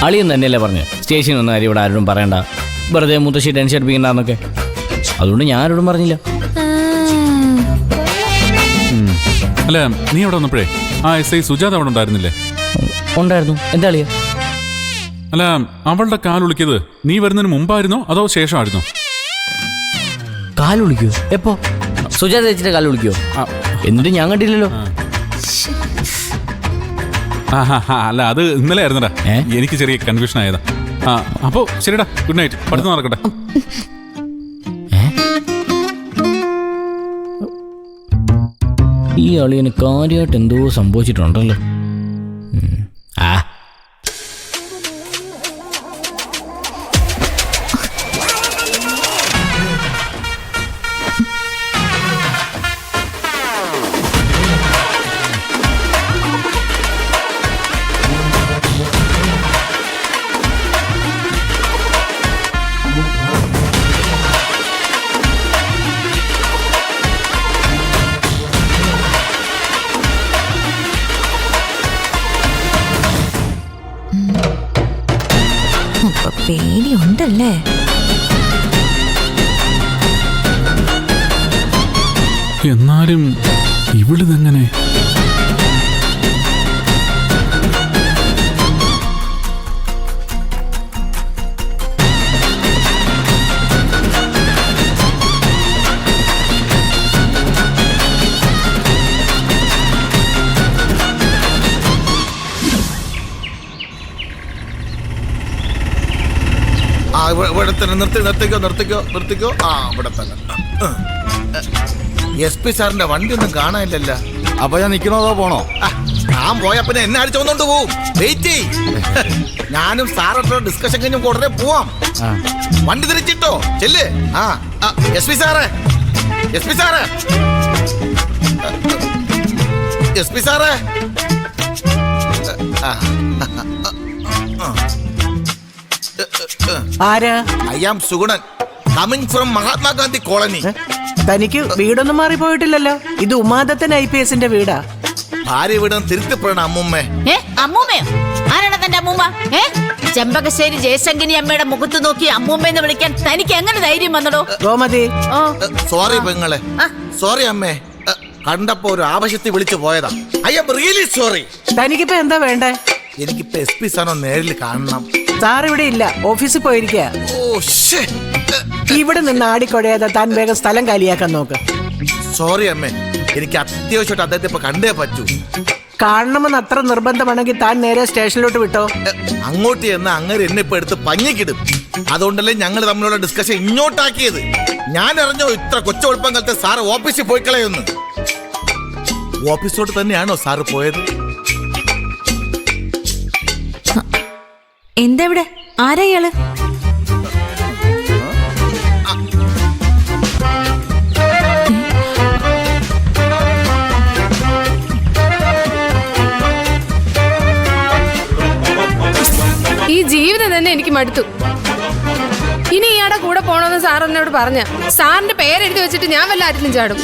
അളിയൻ തന്നെയല്ലേ പറഞ്ഞു സ്റ്റേഷനിൽ വന്ന കാര്യം ഇവിടെ ആരോടും പറയണ്ട, വെറുതെ മുത്തശ്ശി ടെൻഷൻ എടുപ്പിക്കണ്ടെന്നൊക്കെ. അതുകൊണ്ട് ഞാൻ ആരോടും പറഞ്ഞില്ല. അല്ല, നീ അവിടെ വന്നപ്പോഴേ ആ SI സുജാത അവിടെ ഉണ്ടായിരുന്നില്ലേ? ഉണ്ടായിരുന്നു. എന്താ അളിയ? അല്ല, അവളുടെ കാലൊളിക്കിയത് നീ വരുന്നതിന് മുമ്പായിരുന്നോ അതോ ശേഷമായിരുന്നോ? കാലൊളിക്കോ? എപ്പോ? സുജാത ചേച്ചിയുടെ കാലൊളിക്കോ? എന്നിട്ട് ഞാൻ കണ്ടില്ലല്ലോ. അല്ല, അത് ഇന്നലെ ആയിരുന്നടാ. എനിക്ക് ചെറിയ കൺഫ്യൂഷൻ ആയതാ. അപ്പോ ശരിടാ, ഗുഡ് നൈറ്റ്. പഠിത്തം നടക്കട്ടെ. ഈ അളിയന് കാര്യമായിട്ട് എന്തോ സംഭവിച്ചിട്ടുണ്ടല്ലോ. പേടിയുണ്ടല്ലേ? എന്നാലും ഇവിടുന്നെങ്ങനെ? ഇവിടെ തന്നെ നിർത്തിക്കോ. ഇവിടെ തന്നെ. SP സാറിന്റെ വണ്ടി ഒന്നും കാണാനില്ലല്ലോ. അപ്പൊ ഞാൻ നിക്കണോതോ പോണോ? ഞാൻ പോയാ പിന്നെ എന്നെ അടിച്ചോന്നോണ്ട് പോവും. വെയിറ്റ് ചെയ്. ഞാനും സാറോട്ടോ ഡിസ്കഷൻ കഴിഞ്ഞും ഉടനെ പോവാം. വണ്ടി തിരിച്ചിട്ടോ ചെല്ല്. SP സാറേ, SP സാറേ, SP സാറേ. ആരാ? I am Sugunan, coming from Mahatma Gandhi colony. തനിക്ക് വീടൊന്നും മാറിപ്പോയിട്ടില്ലല്ലോ. ഇത് ഉമാദത്തൻ IPSന്റെ വീടാ. ഭാര്യ വീടും തിരുത്തിപ്പോഴണം അമ്മൂമ്മേ. അമ്മൂമ്മയോ? ആരാണ് തന്റെ അമ്മൂമ്മ? ചെമ്പകശ്ശേരി ജയശങ്കിനി അമ്മയുടെ മുഖത്ത് നോക്കി അമ്മൂമ്മയെന്ന് വിളിക്കാൻ തനിക്ക് എങ്ങനെ ധൈര്യം വന്നടോ? ഗോമതി, സോറി പെങ്ങളെ, സോറി അമ്മേ. കണ്ടപ്പോ ഒരു ആവശ്യത്തിൽ വിളിച്ചു പോയതാ. I am really sorry. തനിക്കിപ്പോ എന്താ വേണ്ടേ? എനിക്കിപ്പോ SP സാറിനെ നേരിൽ കാണണം. സാർ ഇവിടെ ഇല്ല, ഓഫീസിൽ പോയിരിക്കുക. ഇവിടെ നിന്ന് ആടിക്കൊടയാതെ താൻ വേഗം സ്ഥലം കാലിയാക്കാൻ നോക്ക്. സോറി അമ്മേ, എനിക്ക് അത്യാവശ്യമായിട്ട് അദ്ദേഹത്തെ ഇപ്പൊ കണ്ടേ പറ്റൂ. കാണണമെന്ന് അത്ര നിർബന്ധമാണെങ്കിൽ താൻ നേരെ സ്റ്റേഷനിലോട്ട് വിട്ടോ. അങ്ങോട്ട് ചെന്ന് അങ്ങനെ എന്നെ ഇപ്പൊ എടുത്ത് പഞ്ഞിക്കിടും. അതുകൊണ്ടല്ലേ ഞങ്ങൾ തമ്മിലുള്ള ഡിസ്കഷൻ ഇങ്ങോട്ടാക്കിയത്. ഞാൻ അറിഞ്ഞോ ഇത്ര കൊച്ചുവെളുപ്പം കാലത്തെ സാറ് ഓഫീസിൽ പോയി കളയൊന്ന്. ഓഫീസിലോട്ട് തന്നെയാണോ സാറ് പോയത്? എന്താ ഇവിടെ? ആരാ ഇയാള്? ഈ ജീവിതം തന്നെ എനിക്ക് മടുത്തു. ഇനി ഇയാളുടെ കൂടെ പോണോന്ന് സാർ എന്നോട് പറഞ്ഞ സാറിന്റെ പേരെഴുതി വെച്ചിട്ട് ഞാൻ വല്ല ആറ്റിലും ചാടും.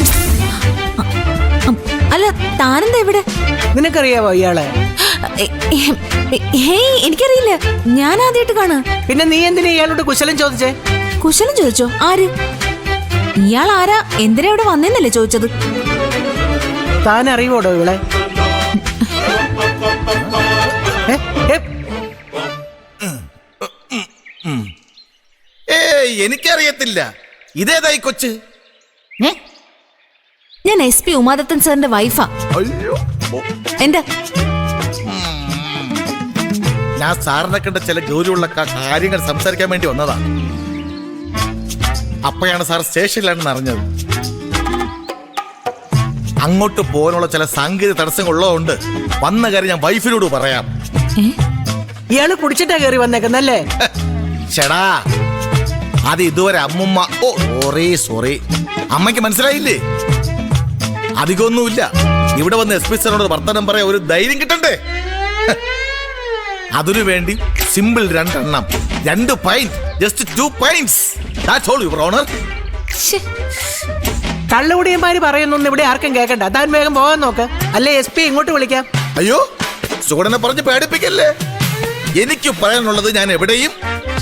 അല്ല, താനെന്താ ഇവിടെ? നിനക്കറിയാവോ ഇയാളെ? എനിക്കറിയില്ല, ഞാൻ ആദ്യമായിട്ട് കാണാ. പിന്നെ നീ എന്തിനാ ഇയാളോട് കുശലം ചോദിച്ചേ? കുശലം ചോദിച്ചോ? ആര്? ഇയാൾ ആരാ, എന്തിനാ ഇവിടെ വന്നേന്നല്ലേ ചോദിച്ചത്? താൻ അറിവോടോ ഇവളെ? എനിക്കറിയത്തില്ല. ഇതേതായി കൊച്ച്? ഞാൻ SP ഉമാദത്തൻ സാറിന്റെ വൈഫാ. എന്താ? ഞാൻ സാറിനെ കണ്ട ചില ഗൗരവമുള്ള കാര്യങ്ങൾ സംസാരിക്കാൻ വേണ്ടി വന്നതാ. അപ്പോഴാണ് സാർ സ്റ്റേഷനിലാണെന്ന് അറിഞ്ഞത്. അങ്ങോട്ട് പോകാനുള്ള ചില സാങ്കേതിക തടസ്സങ്ങൾ ഉള്ളതുകൊണ്ട് വന്ന കാര്യം ഞാൻ വൈഫിനോട് പറയാം. ഇയാള് കുടിച്ചിട്ടാ കയറി വന്നേക്കുന്നല്ലേ? ചേടാ, അത് ഇതുവരെ അമ്മുമ്മ. സോറി അമ്മയ്ക്ക് മനസ്സിലായില്ലേ? അധികമൊന്നുമില്ല. ഇവിടെ വന്ന് SP സാറിനോട് വർത്തമാനം പറയാൻ ഒരു ധൈര്യം കിട്ടണ്ടേ? അതിനു വേണ്ടി സിമ്പിൾ 2 എണ്ണം, 2 pint, just 2 pints. That's all, Your Honor. കള്ളുകുടിയന്മാര് പറയുന്നൊന്നും ഇവിടെ ആർക്കും കേൾക്കണ്ട. താൻ വേഗം പോകാൻ നോക്ക്, അല്ലേ SP ഇങ്ങോട്ട് വിളിക്കാം. അയ്യോ, സുഗുണനെ പറഞ്ഞ് പേടിപ്പിക്കല്ലേ. എനിക്ക് പറയാനുള്ളത് ഞാൻ എവിടെയും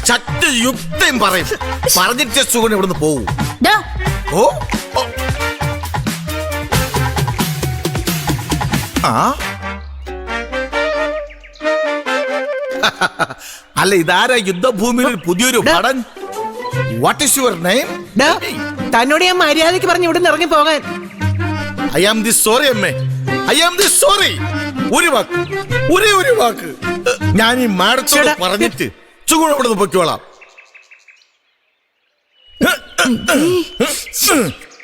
ശക്തിയുക്തയും പറയും. പറഞ്ഞിട്ട് സുഗുണ ഇവിടുന്ന് പോകൂ. ഡാ, ഓ ഓ. ആ അല്ല, ഇതാരാ യുദ്ധഭൂമിയിൽ ഒരു പുതിയൊരു പടൻ? What is your name? ഡാ, തന്നോട് ഞാൻ മര്യാദയ്ക്ക് പറഞ്ഞു ഇവിടുന്ന് ഇറങ്ങി പോകാൻ. ഐ ആം ദി സോറി അമ്മേ, ഐ ആം ദി സോറി. ഒരു വാക്ക്, ഒരേ ഒരു വാക്ക് ഞാൻ ഈ മാഡത്തോട് ചേട്ടാ. പറഞ്ഞിട്ട് സുഗുണ ഇവിടുന്ന് പൊയ്ക്കോളാം.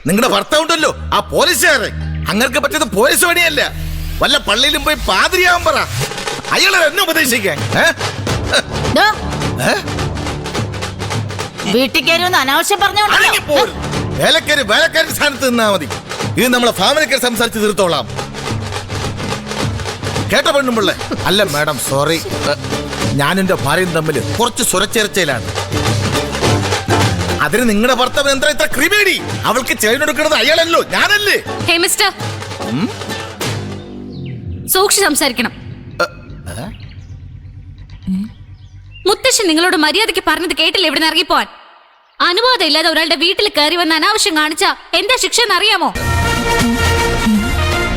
നിങ്ങളുടെ ഭർത്താവുണ്ടല്ലോ ആ പോലീസുകാരൻ, അങ്ങനെ പറ്റിയത് പോലീസ് പണിയല്ല. വല്ല പള്ളിയിലും പോയി പാതിരിയാവാൻ പറ. അയാളെ എന്നെ ഉപദേശിക്കാൻ. ഡാ, വീട്ടിൽ കയറി അനാവശ്യം പറഞ്ഞോണ്ടല്ലോ. വേലക്കാരി സ്ഥാനത്ത് നിന്നാ മതി. ഇത് നമ്മളെ ഫാമിലിക്കാർ സംസാരിച്ച് തീർത്തോളാം. കേട്ട പെണ്ണുമ്പിള്ളേ? അല്ല മാഡം, സോറി. ഞാൻ എന്റെ ഭാര്യയും തമ്മിൽ കുറച്ച് സ്വരച്ചേർച്ചയിലാണ്. അതിന് നിങ്ങളുടെ ഭർത്താവ് എന്താ ഇത്ര ക്രിമേടി? അവൾക്ക് ചെയ്തെടുക്കുന്നത് അയാളല്ലോ, ഞാനല്ലേ? ഹേ മിസ്റ്റർ, സൂക്ഷിച്ച് സംസാരിക്കണം. മുത്തശ്ശൻ നിങ്ങളോട് മര്യാദയ്ക്ക് പറഞ്ഞത് കേട്ടില്ല ഇവിടുന്ന് ഇറങ്ങിപ്പോവാൻ. അനുവാദം ഇല്ലാതെ ഒരാളുടെ വീട്ടിൽ കയറി വന്ന് അനാവശ്യം കാണിച്ചാ എന്താ ശിക്ഷ എന്നറിയാമോ?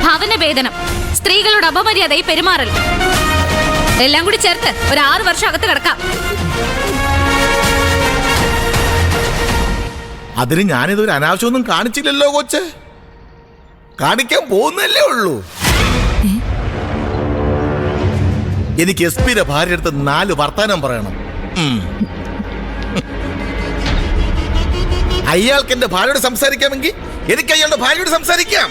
ഭവന ഭേദനം, സ്ത്രീകളോട് അപമര്യാദയായി പെരുമാറൽ, എല്ലാം കൂടി ചേർത്ത് ഒരു 6 വർഷം അകത്ത് കിടക്കാം. അതിന് ഞാനിതൊരു അനാവശ്യമൊന്നും കാണിച്ചില്ലല്ലോ കൊച്ച്. കാണിക്കാൻ പോകുന്നല്ലേ ഉള്ളൂ. എനിക്ക് എസ് പിയുടെ ഭാര്യ അടുത്ത് 4 വർത്താനം പറയണം. അയാൾക്ക് എന്റെ ഭാര്യയോട് സംസാരിക്കാമെങ്കിൽ എനിക്ക് അയാളുടെ ഭാര്യയോട് സംസാരിക്കാം.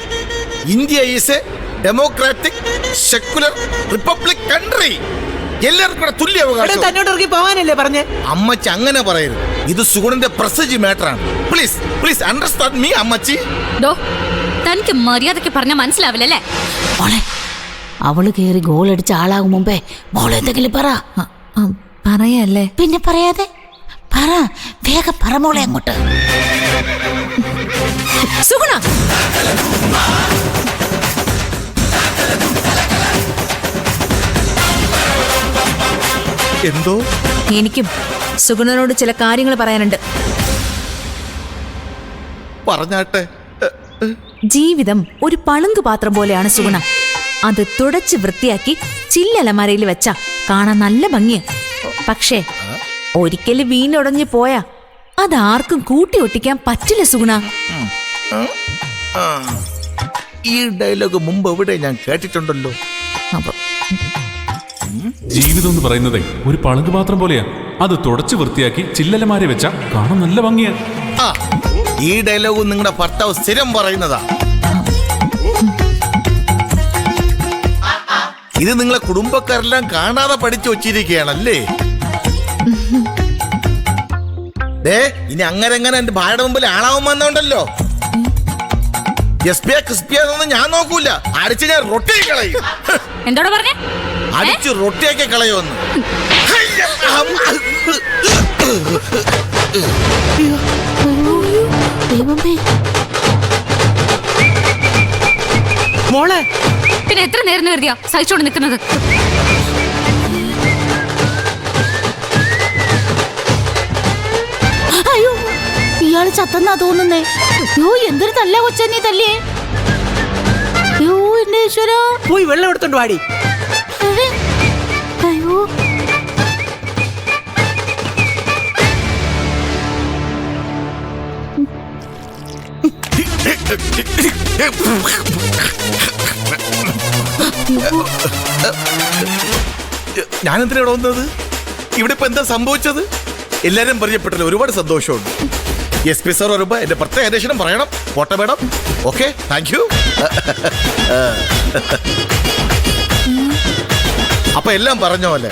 India is A democratic secular republic country. എല്ലാവർക്കും കൂടെ തുല്യ എടാ, അവകാശം. തന്നോട് ഇറങ്ങി പോകാനല്ലേ പറഞ്ഞേ? അമ്മച്ചി അങ്ങനെ പറയരുത്. ഇത് സുഗുണന്റെ പ്രസജി മാറ്ററാണ്. പ്ലീസ് പ്ലീസ് അണ്ടർസ്റ്റാൻഡ് മീ അമ്മച്ചി. ഡോ, തനിക്ക് മര്യാദയ്ക്ക് പറഞ്ഞാൽ മനസ്സിലാവില്ലല്ലേ? മോളെ, അവള് കേറി ഗോൾ അടിച്ച ആളാകും മുമ്പേ മോളെ എന്തെങ്കിലും പറ. പറയല്ലേ? പിന്നെ പറയാതെ പറ, വേഗം പറ മോളെ അങ്ങോട്ട്. സുഗുണ, എന്തോ എനിക്കും സുഗുണനോട് ചില കാര്യങ്ങൾ പറയാനുണ്ട്. പറഞ്ഞാട്ടെ. ജീവിതം ഒരു പളുങ്ക് പാത്രം പോലെയാണ് സുഗുണ. അത് തുടച്ച് വൃത്തിയാക്കി ചില്ലലമരയിൽ വെച്ചാ കാണാൻ നല്ല ഭംഗിയാ. പക്ഷേ ഒരിക്കലും വീണുടഞ്ഞു പോയാ അതാർക്കും കൂട്ടി ഒട്ടിക്കാൻ പറ്റില്ല സുഗുണ. ഈ ഡയലോഗ് മുമ്പ് എവിടെ ഞാൻ കേട്ടിട്ടുണ്ടല്ലോ. ജീവിതം എന്ന് പറയുന്നതേ ഒരു പളുങ്ക് പാത്രം പോലെയാ. അത് തുടച്ച് വൃത്തിയാക്കി ചില്ലലമാരെ വെച്ചാ കാണാൻ നല്ല ഭംഗിയാ. ഈ ഡയലോഗ് നിങ്ങളുടെ ഭർത്താവ് സ്ഥിരം പറയുന്നതാ. ഇത് നിങ്ങളെ കുടുംബക്കാരെല്ലാം കാണാതെ പഠിച്ചു വച്ചിരിക്കുകയാണല്ലേ? ഇനി അങ്ങനെ എന്റെ ഭാര്യയുടെ മുമ്പിൽ ആളാവുമെന്നുണ്ടല്ലോ. ക്രിസ്പിയാന്നൊന്നും ഞാൻ നോക്കൂല. അടിച്ച് ഞാൻ റൊട്ടി കളയും. എന്തോടാ പറഞ്ഞേ? അടിച്ച് റൊട്ടിയൊക്കെ കളയുമെന്ന്. മോളെ, പിന്നെ എത്ര നേരം കരുതിയാ സഹിച്ചോണ്ട് നിൽക്കുന്നത്? അയ്യോ, ഇയാള് ചത്തെന്നാ തോന്നുന്നേ. അയ്യോ, എന്തൊരു തല്ല കൊച്ചെ നീ തല്ലേ. അയ്യോ എന്റെ ഈശ്വരാ. പോയി വെള്ളം എടുത്തോണ്ട് വാടി. അയ്യോ, ഞാനെന്തിനാ ഇവിടെ വന്നത്? ഇവിടെ ഇപ്പൊ എന്താ സംഭവിച്ചത്? എല്ലാരും പരിചയപ്പെട്ടല്ലോ, ഒരുപാട് സന്തോഷമുണ്ട്. SP സാർ വരുമ്പോ എന്റെ പ്രത്യേക അന്വേഷണം പറയണം. പോട്ടെ മേഡം. Okay, thank you. അപ്പൊ എല്ലാം പറഞ്ഞ പോലെ